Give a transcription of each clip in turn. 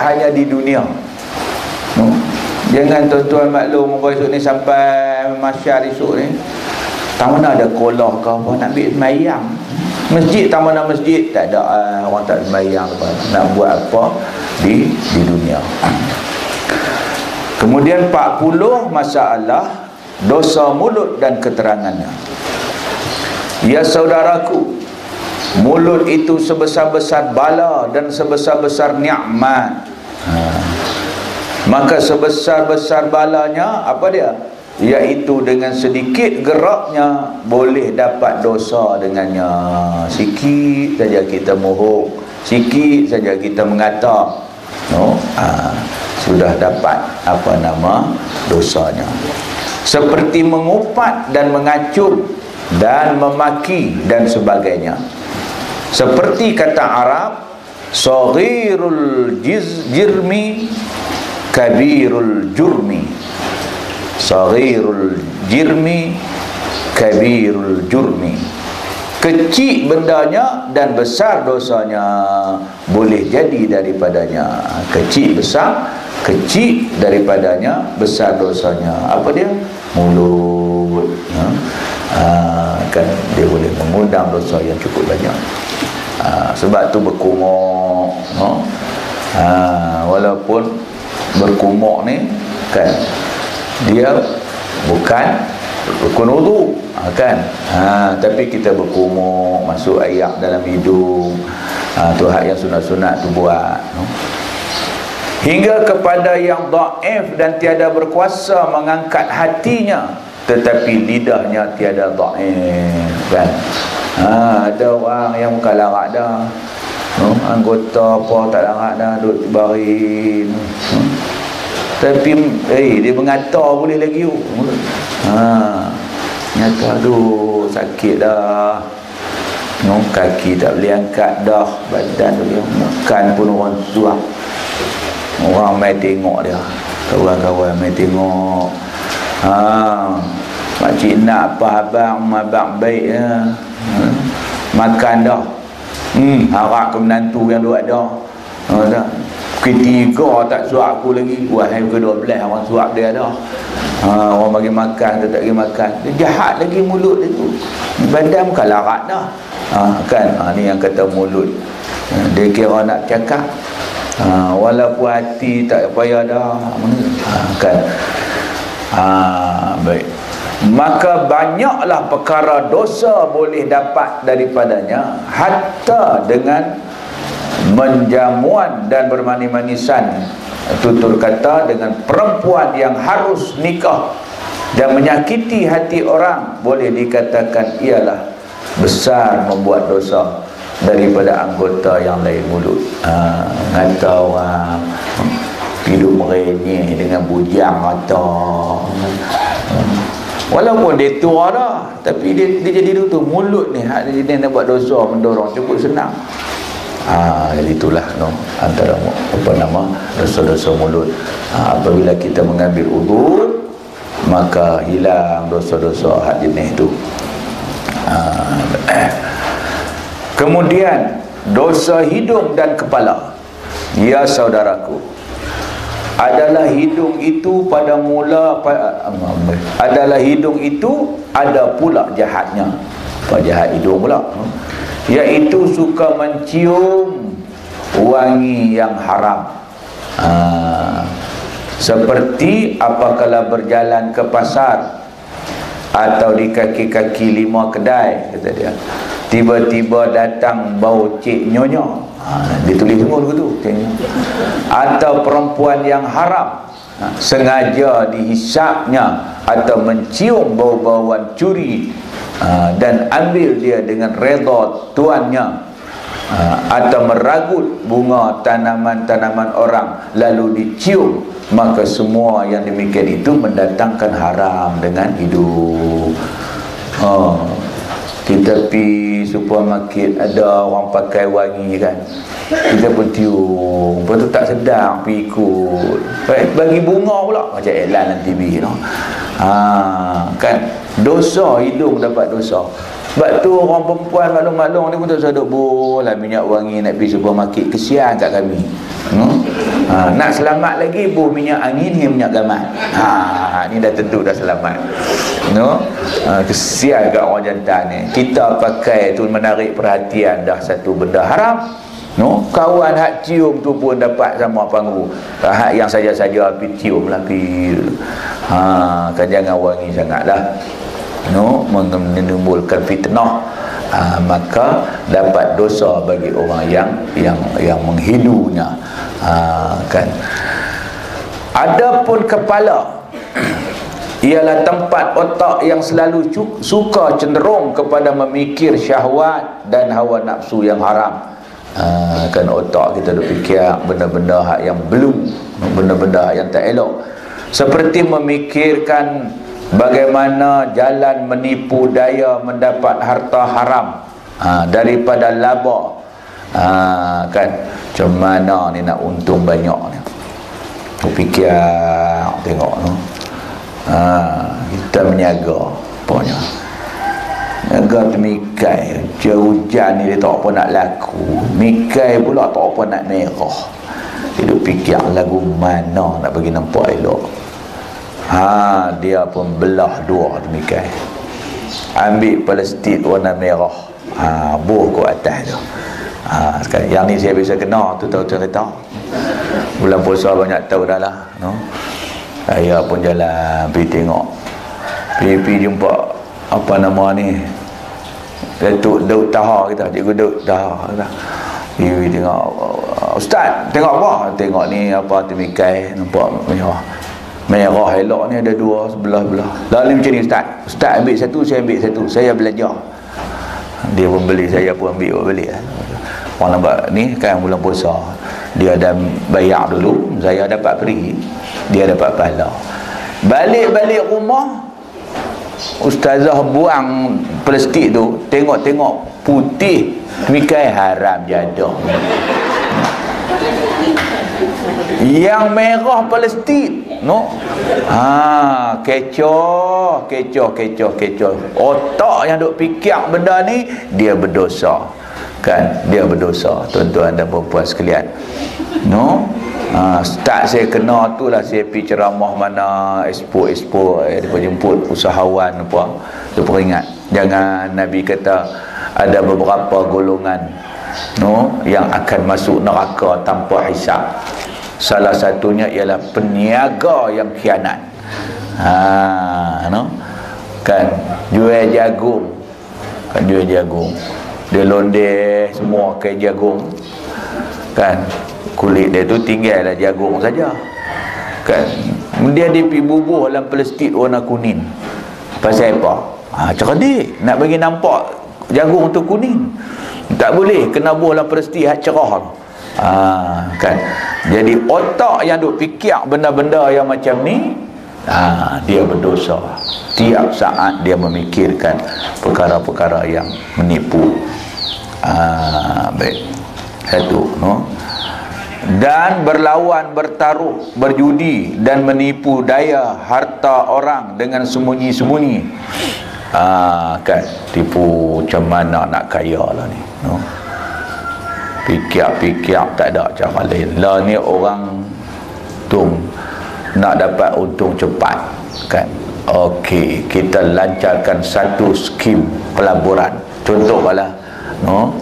hanya di dunia. Jangan tuan-tuan maklum muka esok ni sampai masyar esok ni tak mana ada kolah ke apa nak ambil semayang. Masjid tak mana masjid tak ada, orang tak semayang apa. Nak buat apa di dunia. Kemudian 40 masalah dosa mulut dan keterangannya. Ya saudaraku, mulut itu sebesar-besar bala dan sebesar-besar nikmat. Maka sebesar-besar balanya apa dia? Iaitu dengan sedikit geraknya boleh dapat dosa dengannya. Sikit saja kita mohon, sikit saja kita mengata, sudah dapat apa nama dosanya. Seperti mengupat dan mengacun dan memaki dan sebagainya. Seperti kata Arab, saghirul jirmi kabirul jurmi. Saghirul jirmi kabirul jurmi. Kecil bendanya dan besar dosanya boleh jadi daripadanya. Kecil besar, kecil daripadanya besar dosanya. Apa dia? Mulut. Kan dia boleh mengundang dosa yang cukup banyak. Sebab tu berkumur, walaupun berkumur ni kan dia bukan rukun wudu kan, tapi kita berkumur, masuk air dalam hidung, tu hak yang sunat-sunat tu buat. Hingga kepada yang dhaif dan tiada berkuasa mengangkat hatinya, tetapi lidahnya tiada dhaif kan. Ada orang yang bukan larat dah, anggota apa tak larat dah, duduk baring, tapi dia mengata boleh lagi. Nyata tu sakit dah, kaki tak boleh angkat dah, badan tu makan pun orang suap. Orang mai tengok dia, kawan-kawan mai tengok. Makcik nak apa abang baik ya. Makan dah. Harap ke menantu yang duk ada. Dah. Ketiga tak suap aku lagi. Wahai ke-12 orang suap dia dah. Orang bagi makan, dia tak bagi makan. Dia jahat lagi mulut dia tu. Badan bukan larat dah. Kan ni yang kata mulut. Dia kira nak cakap. Walaupun hati tak payah dah. Kan. Baik. Maka banyaklah perkara dosa boleh dapat daripadanya, hatta dengan menjamuan dan bermanis-manisan, tutur kata dengan perempuan yang harus nikah dan menyakiti hati orang, boleh dikatakan ialah besar membuat dosa daripada anggota yang lain mulut. Ngata orang hidup merenyeh dengan bujang atau walaupun dia tua dah, tapi dia jadi tu mulut ni hak dia nak buat dosa, mendorong cukup senang. Jadi itulah antara apa nama dosa-dosa mulut. Apabila kita mengambil udhur, maka hilang dosa-dosa hak jenis tu. Kemudian dosa hidung dan kepala. Ya saudaraku, adalah hidung itu pada mula adalah hidung itu ada pula jahatnya. Apa jahat hidung pula? Iaitu suka mencium wangi yang haram. Seperti apabila berjalan ke pasar atau di kaki-kaki 5 kedai, kata dia, tiba-tiba datang bau cik nyonya. Dia tulis semua begitu. Atau perempuan yang haram sengaja dihisapnya atau mencium bau-bauan curi dan ambil dia dengan redha tuannya, atau meragut bunga tanaman-tanaman orang lalu dicium, maka semua yang demikian itu mendatangkan haram dengan hidup. Kita pergi supermarket, ada orang pakai wangi kan, kita pun tiup, lepas tu tak sedar pergi ikut, bagi bunga pula macam iklan dalam TV no? Kan dosa hidung dapat dosa. Sebab tu orang perempuan maklum-maklum ni pun tak usah duk bolah minyak wangi nak pergi supermarket, kesian kat kami. Nak selamat lagi buh minyak angin ni minyak gamat. Ni dah tentu dah selamat. No? Kesian kat orang jantan ni. Kita pakai tu menarik perhatian dah satu benda haram. No? Kawan hak cium tu pun dapat sama panggu. Hak yang saja-saja pergi cium lah pergi. Kan jangan wangi sangatlah. No? Menimbulkan fitnah. Maka dapat dosa bagi orang yang menghidunya. Kan. Adapun kepala ialah tempat otak yang selalu suka cenderung kepada memikir syahwat dan hawa nafsu yang haram. Kan otak kita duk fikir benda-benda hak yang belum, benda-benda yang tak elok, seperti memikirkan bagaimana jalan menipu daya mendapat harta haram daripada laba. Kan macam mana ni nak untung banyak ni, aku fikir tengok tu. Kita menyaga pokoknya niaga tu mikai hujan ni dia tak apa nak laku, mikai pula tak apa nak merah. Dia duk fikir lagu mana nak bagi nampak elok. Dia pun belah dua tu mikai, ambil plastik warna merah, buh ke atas tu. Sekarang yang ni saya biasa kena tu, tahu cerita bulan puasa banyak tahu dah lah, no? Saya pun jalan pergi tengok, pergi jumpa apa nama ni, Datuk Daud Taha kita, cikgu Daud Taha kita. Pergi tengok, Ustaz tengok apa? Tengok ni apa temikai nampak merah elok ni, ada dua sebelah-belah. Lalu macam ni Ustaz ambil satu, saya ambil satu, saya belajar. Dia pun beli, saya pun ambil balik. Orang nampak ni kan bulan puasa, dia ada bayar dulu, saya dapat free, dia dapat pahala. Balik rumah, ustazah buang plastik tu, tengok putih, mikai haram jadah. Yang merah plastik, no? Kecoh. Otak yang duk fikir benda ni, dia berdosa. Kan, dia berdosa, tuan-tuan dan puan-puan sekalian. No? Start saya kena tu lah, saya pergi ceramah mana expo dia jemput usahawan apa, dia peringat jangan, Nabi kata ada beberapa golongan, no, yang akan masuk neraka tanpa hisab. Salah satunya ialah peniaga yang khianat. No? Kan jual jagung, dia londe semua kain jagung, kan kulit dia tu tinggallah jagung saja, kan dia pergi bubuh dalam plastik warna kuning. Pasal apa? Cerdik, nak bagi nampak jagung tu kuning, tak boleh kena buah dalam plastik hak cerah. Kan, jadi otak yang duk fikir benda-benda yang macam ni, dia berdosa. Tiap saat dia memikirkan perkara-perkara yang menipu. Baik, satu, no? Dan berlawan, bertaruh, berjudi dan menipu daya harta orang dengan sembunyi-sembunyi. Kan, tipu macam mana nak kaya lah ni, no? Fikir tak ada cara lain lah ni. Orang tu nak dapat untung cepat, kan, okey, kita lancarkan satu skim pelaburan. Contoh lah, no?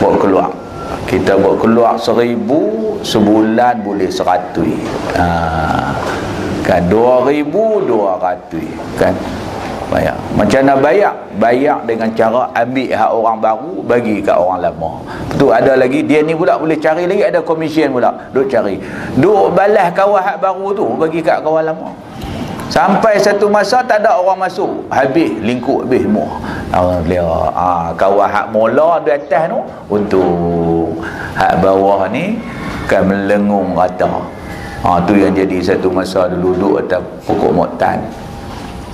Buat keluar, kita buat keluar 1,000, sebulan boleh 100, kan 2,200, kan bayar. Macam mana bayar dengan cara ambil hak orang baru bagi kat orang lama. Betul, ada lagi dia ni pula boleh cari lagi, ada komisen pula duk cari, duk balas kawan hak baru tu bagi kat kawan lama. Sampai satu masa tak ada orang masuk, habis lingkup habis semua. Kawan hak mula di atas tu untuk hak bawah ni kan melengung rata. Tu yang jadi satu masa dulu duduk atas pokok moktan,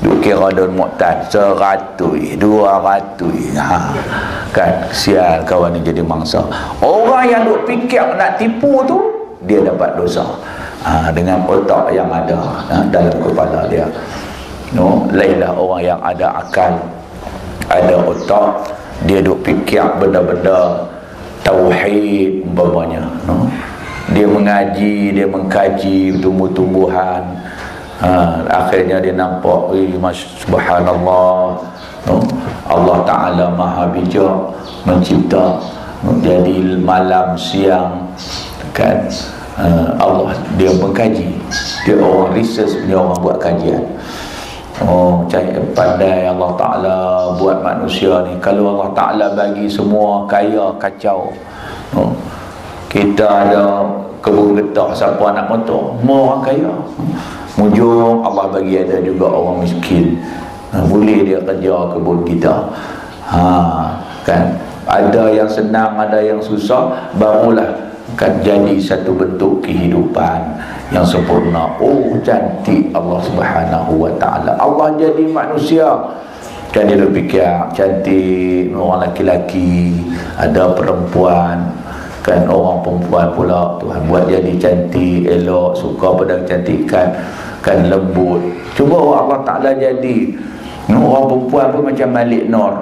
duk kira daun moktan 100, 200, kan sial kawan ni jadi mangsa. Orang yang duk fikir nak tipu tu, dia dapat dosa dengan otak yang ada dalam kepala dia, no? Lainlah orang yang ada akal, ada otak, dia duk fikir benda-benda tauhid umpamanya, no? Dia mengaji, dia mengkaji tumbuh-tumbuhan, akhirnya dia nampak, subhanallah, no? Allah Ta'ala maha bijak mencipta, no? Jadi malam siang kan, Allah dia mengkaji, dia orang research, dia orang buat kajian. Pandai Allah Ta'ala buat manusia ni. Kalau Allah Ta'ala bagi semua kaya kacau, kita ada kebun getah, siapa nak motor? Semua orang kaya. Mujung Allah bagi ada juga orang miskin, boleh dia kerja kebun kita. Kan ada yang senang, ada yang susah, barulah kan jadi satu bentuk kehidupan yang sempurna. Cantik Allah Subhanahu wa Ta'ala. Allah jadi manusia kan, dia berfikir cantik, orang laki-laki, ada perempuan kan, orang perempuan pula Tuhan buat jadi cantik, elok, suka pada kecantikan kan, lembut. Cuba Allah Ta'ala jadi orang perempuan pun macam Malik Nur,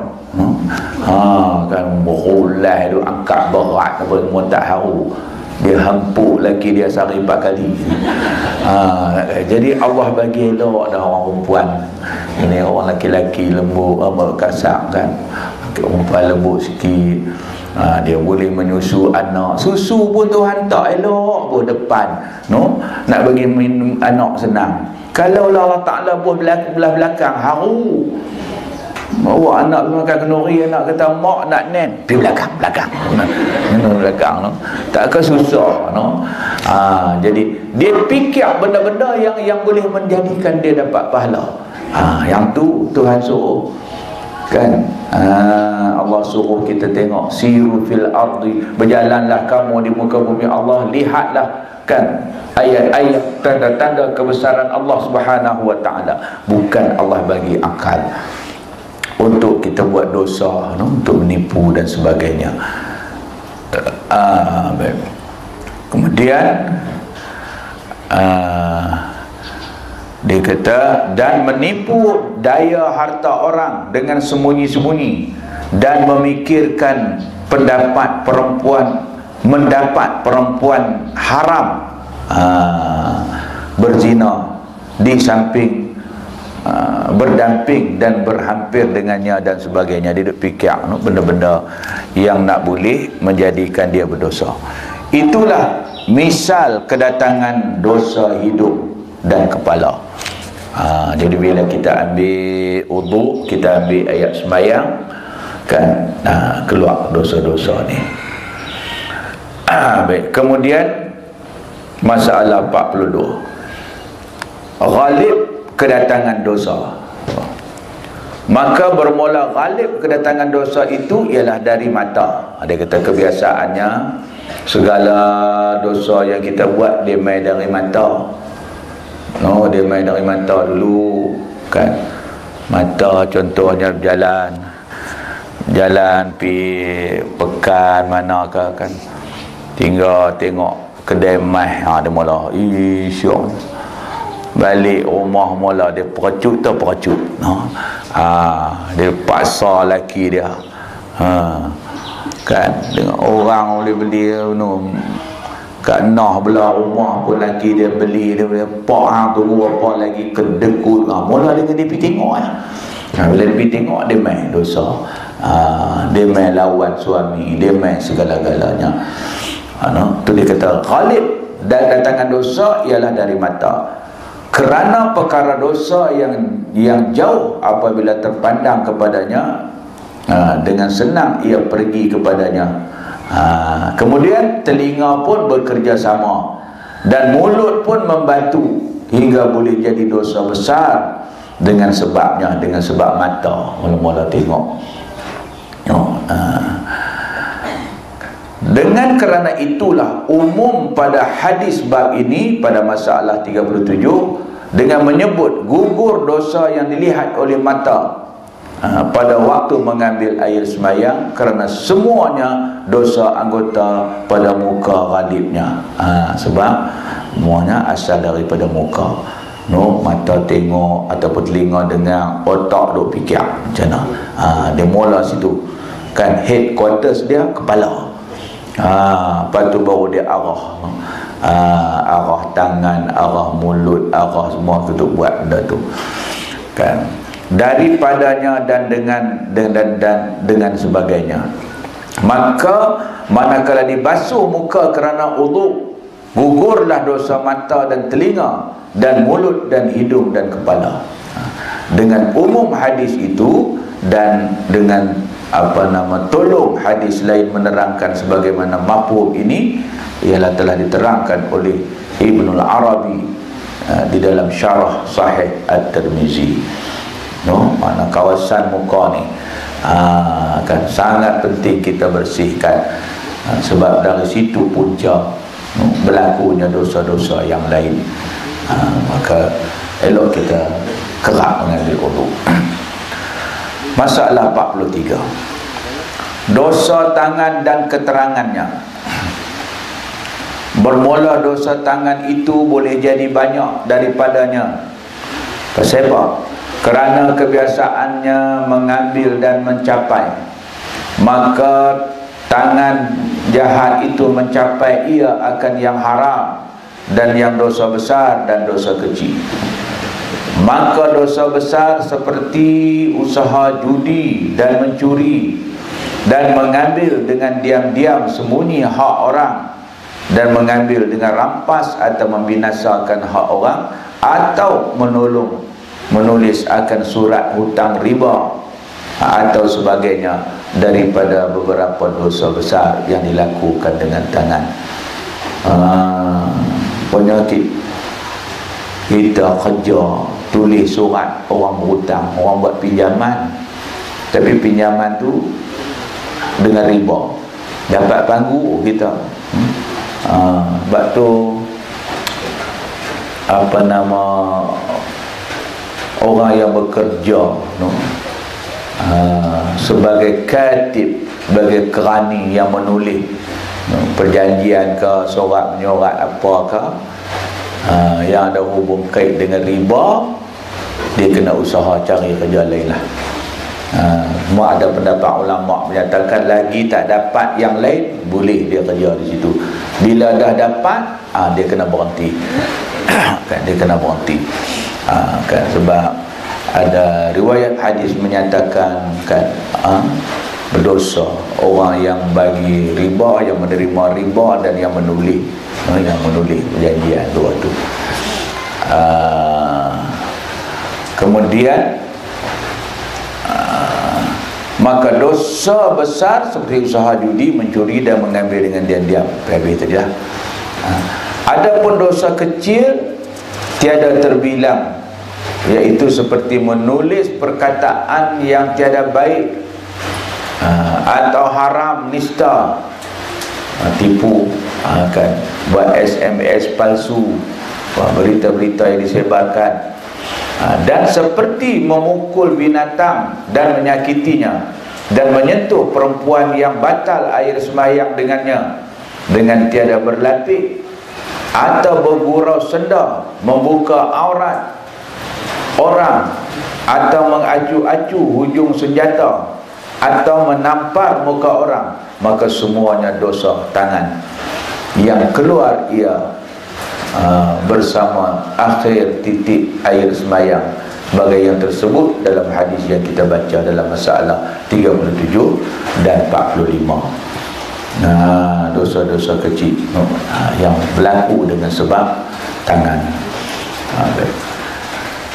kan berulai tu, angkat berat apa semua tak haru, dia hampuk lagi, dia sari 4 kali. Jadi Allah bagi elok dah orang perempuan ini, orang laki-laki lembut, kasar kan, perempuan lembut sikit. Dia boleh menyusu anak, susu pun Tuhan tak elok pun depan, no? Nak bagi minum anak senang. Kalau Allah Ta'ala buat belah belakang haru, bawa anak makan kenduri, anak kata mak nak nen, pergi belakang belakang, no? Tak ke susah, no? Jadi dia fikir benda-benda yang boleh menjadikan dia dapat pahala. Yang tu Tuhan suruh kan. Allah suruh kita tengok, siru fil ardi, berjalanlah kamu di muka bumi Allah, lihatlah kan ayat-ayat, tanda-tanda kebesaran Allah Subhanahu wa Ta'ala. Bukan Allah bagi akal untuk kita buat dosa, no? Untuk menipu dan sebagainya. Kemudian dia kata, dan menipu daya harta orang dengan sembunyi-sembunyi, dan memikirkan pendapat perempuan, mendapat perempuan haram, berzina di samping berdamping dan berhampir dengannya dan sebagainya. Dia duk fikir benda-benda yang nak boleh menjadikan dia berdosa. Itulah misal kedatangan dosa hidup dan kepala. Jadi bila kita ambil wudu, kita ambil ayat sembahyang kan, keluar dosa-dosa ni. Baik. Kemudian masalah 42, ghalib kedatangan dosa. Maka bermula ghalib kedatangan dosa itu ialah dari mata. Dia kata kebiasaannya segala dosa yang kita buat dia main dari mata. Dia main dari mata dulu kan. Mata contohnya jalan pergi pekan mana ke kan, tinggal tengok kedai mai, dia mula syok. Balik rumah mula dia perecut, dia paksa laki dia, kan, dengan orang boleh beli kat nah belah rumah pun laki dia beli, dia pak hang tu apa lagi kedekut, mula dia pergi tengok bila dia pergi tengok, dia main dosa, dia main lawan suami, dia main segala-galanya. Tu dia kata ghalib dan datangan dosa ialah dari mata, kerana perkara dosa yang jauh apabila terpandang kepadanya, dengan senang ia pergi kepadanya. Kemudian telinga pun bekerja sama dan mulut pun membantu hingga boleh jadi dosa besar dengan sebabnya, dengan sebab mata mula-mula tengok. Dengan kerana itulah umum pada hadis bab ini pada masalah 37 dengan menyebut gugur dosa yang dilihat oleh mata pada waktu mengambil air sembahyang, kerana semuanya dosa anggota pada muka ghalibnya. Sebab semuanya asal daripada muka. Mata tengok ataupun telinga dengar, otak duk fikir macam mana. Dia mula situ kan, headquarters dia kepala. Lepas tu baru dia arah, arah tangan, arah mulut, arah semua tu buat benda tu kan, daripadanya dan dengan sebagainya. Maka manakala dibasuh muka kerana wudu, gugurlah dosa mata dan telinga dan mulut dan hidung dan kepala. Dengan umum hadis itu dan dengan tolong hadis lain menerangkan sebagaimana mafhum ini, ialah telah diterangkan oleh Ibnul Arabi di dalam syarah Sahih At-Tirmizi. Mana kawasan muka ni kan sangat penting kita bersihkan, sebab dari situ punca berlakunya dosa-dosa yang lain. Maka elok kita kerap mengambil wudu. Masalah 43, dosa tangan dan keterangannya. Bermula dosa tangan itu boleh jadi banyak daripadanya. Pasal apa? Kerana kebiasaannya mengambil dan mencapai, maka tangan jahat itu mencapai ia akan yang haram dan yang dosa besar dan dosa kecil. Maka dosa besar seperti usaha judi dan mencuri dan mengambil dengan diam-diam sembunyi hak orang, dan mengambil dengan rampas atau membinasakan hak orang, atau menulis akan surat hutang riba atau sebagainya daripada beberapa dosa besar yang dilakukan dengan tangan. Penyakit kita kerja tulis surat orang berhutang, orang buat pinjaman, tapi pinjaman tu dengan riba, dapat panggu kita. Sebab tu orang yang bekerja sebagai katib, sebagai kerani yang menulis perjanjian ke surat menyurat apakah yang ada hubung kait dengan riba, dia kena usaha cari kerja lain lah. Semua ada pendapat ulama menyatakan lagi tak dapat yang lain, boleh dia kerja di situ. Bila dah dapat, dia kena berhenti. Kan, dia kena berhenti. Kan, sebab ada riwayat hadis menyatakan kan, berdosa orang yang bagi riba, yang menerima riba, dan yang menulis perjanjian dua tu. Kemudian maka dosa besar seperti usaha judi, mencuri dan mengambil dengan diam-diam. Habis tadi lah. Adapun dosa kecil tiada terbilang, iaitu seperti menulis perkataan yang tiada baik, atau haram, nista, tipu, kan, buat SMS palsu, berita-berita yang disebarkan, dan seperti memukul binatang dan menyakitinya, dan menyentuh perempuan yang batal air sembahyang dengannya dengan tiada berlapik, atau bergurau senda, membuka aurat orang, atau mengacu-acu hujung senjata, atau menampar muka orang, maka semuanya dosa tangan yang keluar ia bersama akhir titik air sembahyang, sebagai yang tersebut dalam hadis yang kita baca dalam masalah 37 dan 45. Dosa-dosa kecil yang berlaku dengan sebab tangan.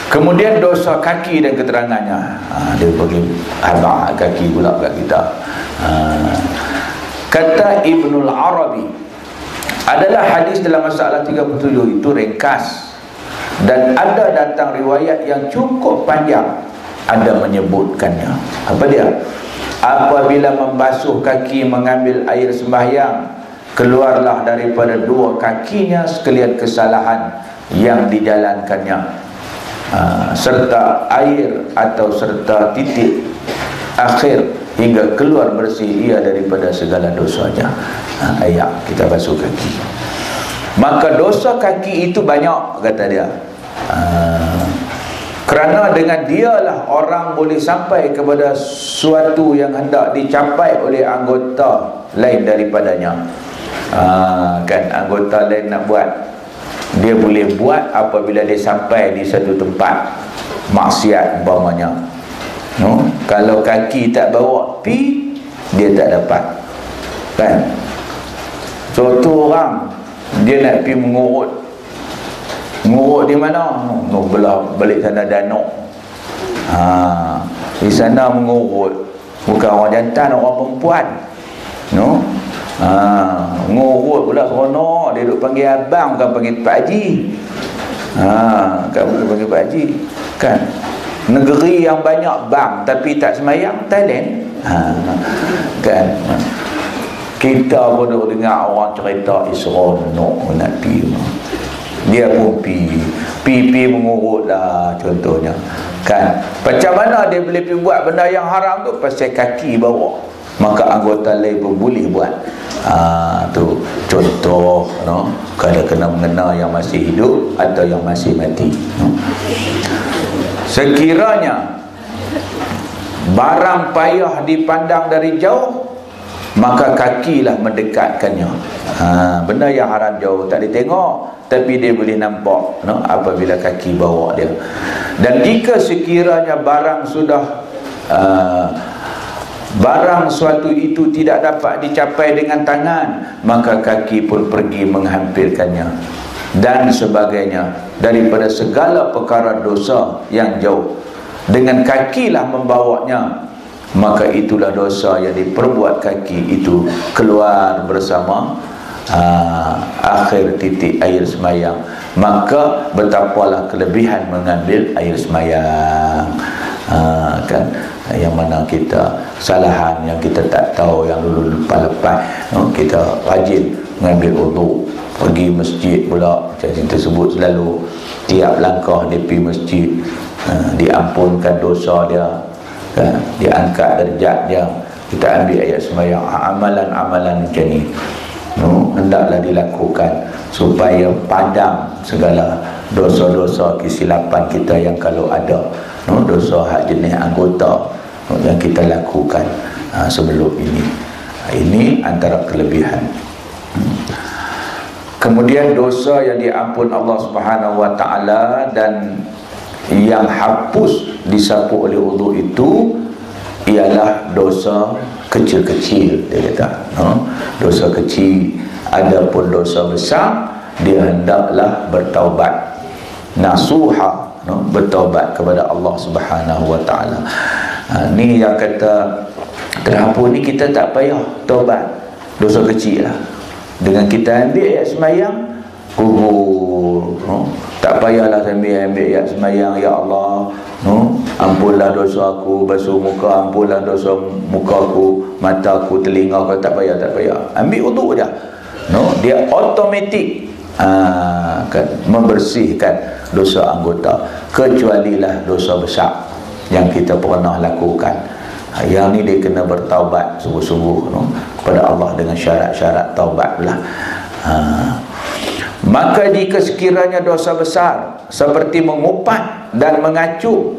Kemudian dosa kaki dan keterangannya, dia bagi habaq kaki pula kat kita. Kata Ibnul Arabi, adalah hadis dalam masalah 37 itu ringkas, dan ada datang riwayat yang cukup panjang, ada menyebutkannya. Apa dia? Apabila membasuh kaki mengambil air sembahyang, keluarlah daripada dua kakinya sekalian kesalahan yang dijalankannya, serta air atau serta titik akhir, hingga keluar bersih ia daripada segala dosanya. Ayat kita basuh kaki, maka dosa kaki itu banyak, kata dia. Kerana dengan dialah orang boleh sampai kepada suatu yang hendak dicapai oleh anggota lain daripadanya. Kan anggota lain nak buat, dia boleh buat apabila dia sampai di satu tempat maksiat umpamanya. Kalau kaki tak bawa pi, dia tak dapat. Kan? Contoh orang dia nak pi mengurut di mana? Belah balik sana Danau. Di sana mengurut, bukan orang jantan, orang perempuan. Ngurut pula seronok. Dia duk panggil abang, bukan panggil Pak Haji. Kan bukan panggil Pak Haji. Kan? Negeri yang banyak bang tapi tak semayang, Thailand. Kan? Kita pun duk dengar orang cerita seronok nak pi. Dia pun pi mengurut lah contohnya. Kan? Macam mana dia boleh pi buat benda yang haram tu? Pasal kaki bawa. Maka anggota lain pun boleh buat. Tu contoh, kalau kena mengena yang masih hidup atau yang masih mati. Sekiranya barang payah dipandang dari jauh, maka kakilah mendekatkannya. Benda yang haram jauh tak ditengok, tapi dia boleh nampak apabila kaki bawa dia. Dan jika sekiranya barang suatu itu tidak dapat dicapai dengan tangan, maka kaki pun pergi menghampirkannya dan sebagainya daripada segala perkara dosa yang jauh. Dengan kakilah membawanya, maka itulah dosa yang diperbuat kaki itu keluar bersama akhir titik air semayang. Maka betapalah kelebihan mengambil air semayang. Kan, yang mana kita kesalahan yang kita tak tahu, yang dulu lepas-lepas kita rajin mengambil wudu, pergi masjid pula. Kita sebut selalu tiap langkah dia pergi masjid, diampunkan dosa dia, kan? Diangkat derajat dia. Kita ambil ayat sembahyang, amalan-amalan macam ni hendaklah dilakukan supaya padam segala dosa-dosa kesilapan kita yang kalau ada, dosa hak jenis anggota yang kita lakukan sebelum ini. Ini antara kelebihan. Kemudian dosa yang diampun Allah Subhanahu wa taala dan yang hapus disapu oleh wudu itu ialah dosa kecil-kecil, dia kata. Dosa kecil. Adapun dosa besar, dia hendaklah bertaubat nasuha, bertaubat kepada Allah Subhanahu wa taala. Ni yang kata kenapa ni kita tak payah taubat dosa kecil lah. Dengan kita ambil ayat semayang, kubur, tak payahlah ambil ayat semayang, ya Allah, ampunlah dosa aku, basuh muka, ampunlah dosa muka aku, mata aku, telinga aku. Tak payah, ambil wudu je. Dia automatik kan, membersihkan dosa anggota. Kecualilah dosa besar yang kita pernah lakukan. Yang ni dia kena bertaubat sungguh-sungguh kepada Allah dengan syarat-syarat taubat lah. Maka jika sekiranya dosa besar seperti mengupat dan mengacuh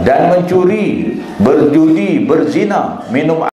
dan mencuri, berjudi, berzina, minum